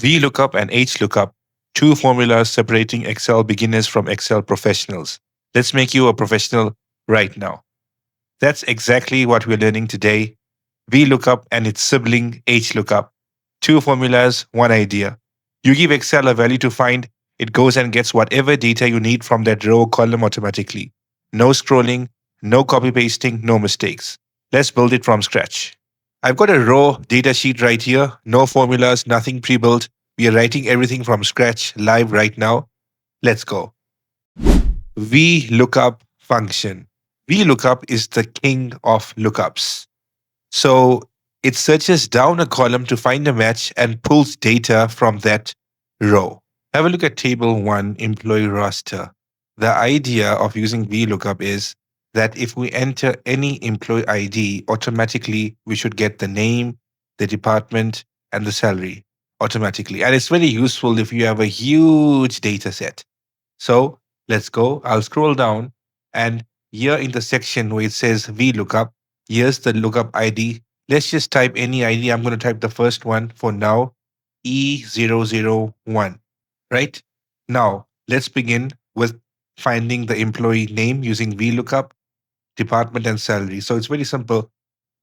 VLOOKUP and HLOOKUP, two formulas separating Excel beginners from Excel professionals. Let's make you a professional right now. That's exactly what we're learning today. VLOOKUP and its sibling HLOOKUP. Two formulas, one idea. You give Excel a value to find, it goes and gets whatever data you need from that row or column automatically. No scrolling, no copy pasting, no mistakes. Let's build it from scratch. I've got a raw data sheet right here, no formulas, nothing pre-built. We are writing everything from scratch live right now. Let's go. VLOOKUP function. VLOOKUP is the king of lookups. So it searches down a column to find a match and pulls data from that row. Have a look at table 1, employee roster. The idea of using VLOOKUP is that if we enter any employee ID, automatically we should get the name, the department, and the salary automatically. And it's very useful if you have a huge data set. So let's go. I'll scroll down, and here in the section where it says VLOOKUP, here's the lookup ID. Let's just type any ID. I'm going to type the first one for now, E001, right? Now, let's begin with finding the employee name using VLOOKUP, department, and salary. So it's very simple,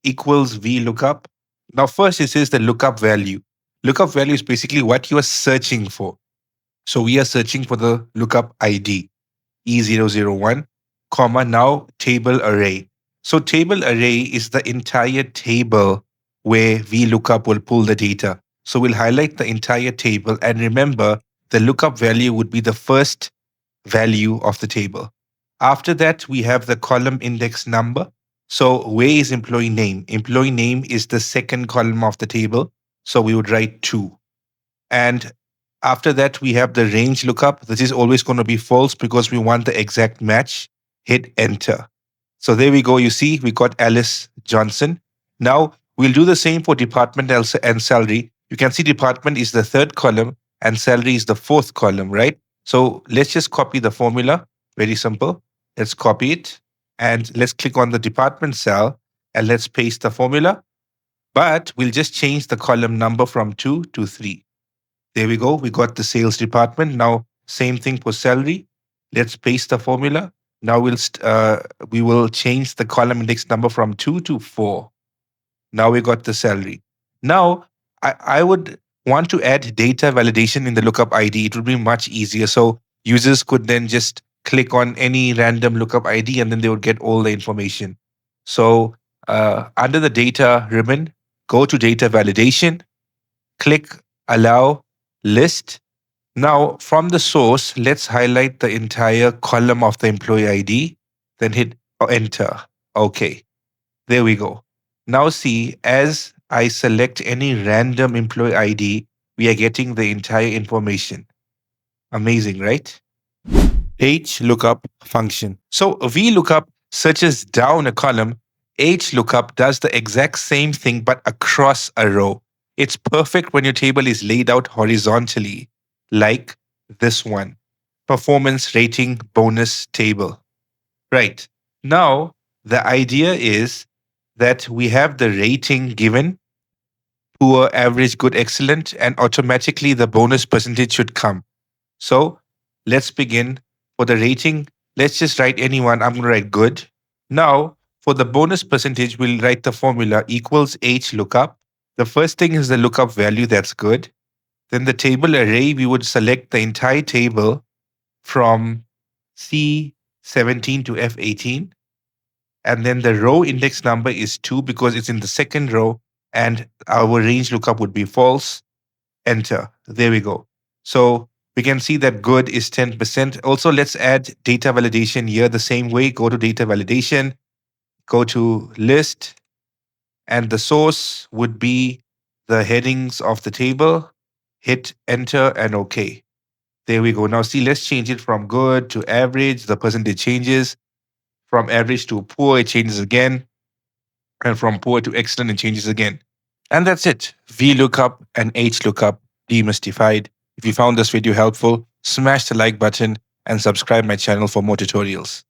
equals VLOOKUP. Now, first it says the lookup value. Lookup value is basically what you are searching for. So we are searching for the lookup ID, E001, comma, now table array. So table array is the entire table where VLOOKUP will pull the data. So we'll highlight the entire table, and remember the lookup value would be the first value of the table. After that, we have the column index number. So where is employee name? Employee name is the second column of the table. So we would write 2. And after that, we have the range lookup. This is always going to be false because we want the exact match. Hit enter. So there we go. You see, we got Alice Johnson. Now we'll do the same for department and salary. You can see department is the third column and salary is the fourth column, right? So let's just copy the formula. Very simple. Let's copy it and let's click on the department cell and let's paste the formula. But we'll just change the column number from 2 to 3. There we go. We got the sales department. Now, same thing for salary. Let's paste the formula. Now we will change the column index number from 2 to 4. Now we got the salary. Now, I would want to add data validation in the lookup ID. It would be much easier. So users could then just click on any random lookup ID and then they would get all the information. So under the data ribbon, go to data validation, click allow list. Now from the source, let's highlight the entire column of the employee ID, then hit enter. Okay, there we go. Now see, as I select any random employee ID, we are getting the entire information. Amazing, right? HLOOKUP function. So VLOOKUP searches down a column. HLOOKUP does the exact same thing but across a row. It's perfect when your table is laid out horizontally, like this one, performance rating bonus table. Right. Now, the idea is that we have the rating given, poor, average, good, excellent, and automatically the bonus percentage should come. So let's begin. For the rating, let's just write any one. I'm going to write good. Now, for the bonus percentage, we'll write the formula equals HLOOKUP. The first thing is the lookup value, that's good. Then the table array, we would select the entire table from C17 to F18. And then the row index number is 2 because it's in the second row and our range lookup would be false. Enter. There we go. So we can see that good is 10%. Also, let's add data validation here the same way. Go to data validation, go to list, and the source would be the headings of the table. Hit enter and OK. There we go. Now see, let's change it from good to average. The percentage changes. From average to poor, it changes again. And from poor to excellent, it changes again. And that's it. VLOOKUP and HLOOKUP demystified. If you found this video helpful, smash the like button and subscribe my channel for more tutorials.